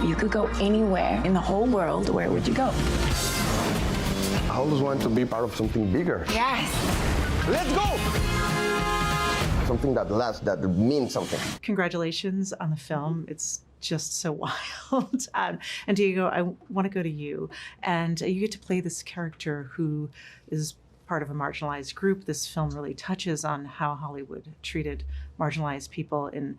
you could go anywhere in the whole world, where would you go? I always want to be part of something bigger. Yes. Let's go! Something that lasts, that means something. Congratulations on the film. It's just so wild. And Diego, I want to go to you. And you get to play this character who is part of a marginalized group. This film really touches on how Hollywood treated marginalized people in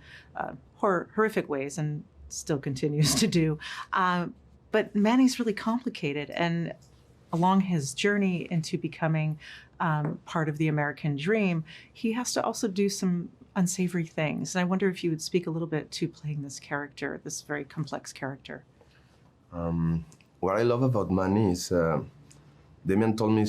horrific ways and still continues to do. But Manny's really complicated, and along his journey into becoming part of the American dream, he has to also do some unsavory things. And I wonder if you would speak a little bit to playing this character, this very complex character. What I love about Manny is Damian told me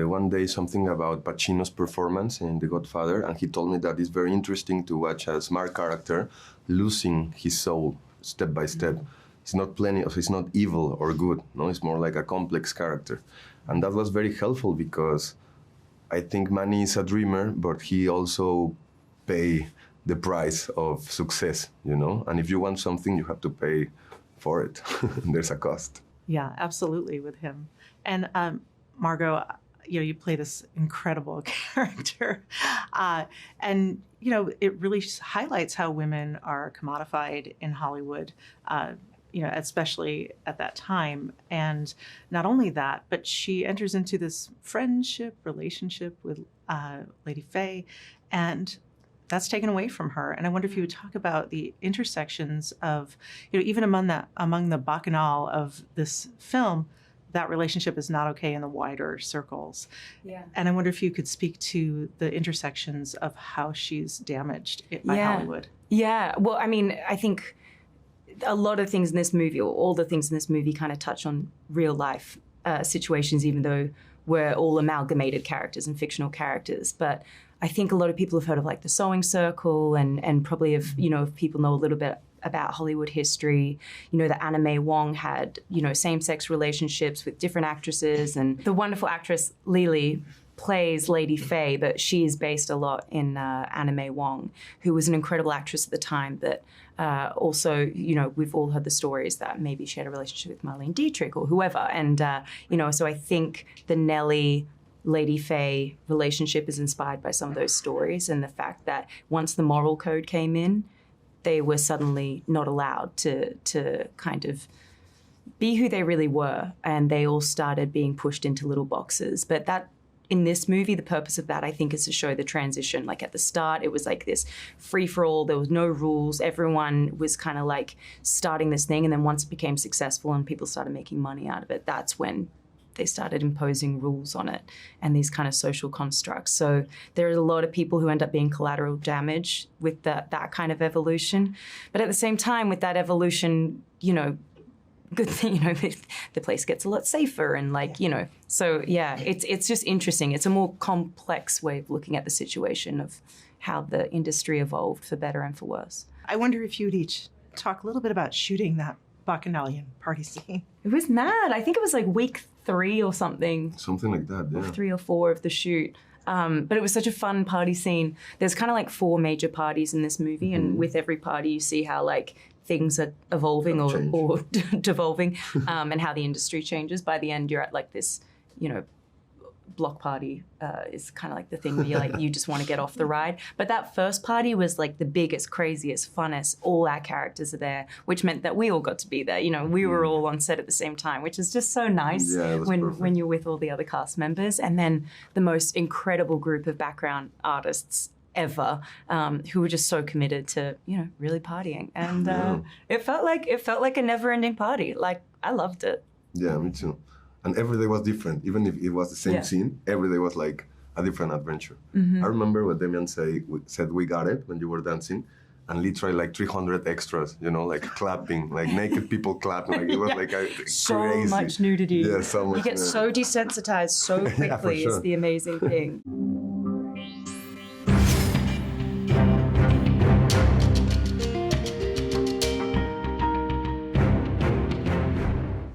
one day something about Pacino's performance in The Godfather, and he told me that it's very interesting to watch a smart character losing his soul step by step. It's not it's not evil or good, no, it's more like a complex character. And that was very helpful because I think Manny is a dreamer, but he also pay the price of success, you know? And if you want something, you have to pay for it. There's a cost. Yeah, absolutely, with him. And Margot, you play this incredible character. And, it really highlights how women are commodified in Hollywood, especially at that time. And not only that, but she enters into this relationship with Lady Faye, and that's taken away from her. And I wonder if you would talk about the intersections of, even among the bacchanal of this film, that relationship is not okay in the wider circles. Yeah. And I wonder if you could speak to the intersections of how she's damaged by Hollywood. Yeah, well, I mean, I think a lot of things in this movie, or all the things in this movie, kind of touch on real life situations, even though we're all amalgamated characters and fictional characters. But I think a lot of people have heard of like the Sewing Circle, and probably if people know a little bit about Hollywood history, that Anna May Wong had, same-sex relationships with different actresses, and the wonderful actress Lily plays Lady Faye, but she is based a lot in Anna May Wong, who was an incredible actress at the time, but also, we've all heard the stories that maybe she had a relationship with Marlene Dietrich or whoever. And, so I think the Nellie Lady Faye relationship is inspired by some of those stories, and the fact that once the moral code came in, they were suddenly not allowed to kind of be who they really were, and they all started being pushed into little boxes. But that, in this movie, the purpose of that, I think, is to show the transition. Like at the start, it was like this free-for-all, there was no rules, everyone was kind of like starting this thing, and then once it became successful and people started making money out of it, that's when they started imposing rules on it and these kind of social constructs. So there are a lot of people who end up being collateral damage with that kind of evolution. But at the same time, with that evolution, good thing, the place gets a lot safer and so yeah, it's just interesting. It's a more complex way of looking at the situation of how the industry evolved for better and for worse. I wonder if you'd each talk a little bit about shooting that Bacchanalian party scene. It was mad. I think it was like week 3 or something. Something like that, yeah. 3 or 4 of the shoot. But it was such a fun party scene. There's kind of like 4 major parties in this movie, and with every party you see how like things are evolving or devolving, and how the industry changes. By the end, you're at like this, block party is kind of like the thing where you just want to get off the ride. But that first party was like the biggest, craziest, funnest. All our characters are there, which meant that we all got to be there. We were all on set at the same time, which is just so nice when you're with all the other cast members. And then the most incredible group of background artists ever, who were just so committed to, really partying. And it felt like a never-ending party. Like, I loved it. Yeah, me too. And every day was different. Even if it was the same scene, every day was like a different adventure. I remember what Damian said, we got it when you were dancing, and literally like 300 extras, like clapping, like naked people clapping. Like it was like so crazy. much nudity. Yeah, so much. You get so desensitized so quickly. Yeah, for sure. It's the amazing thing.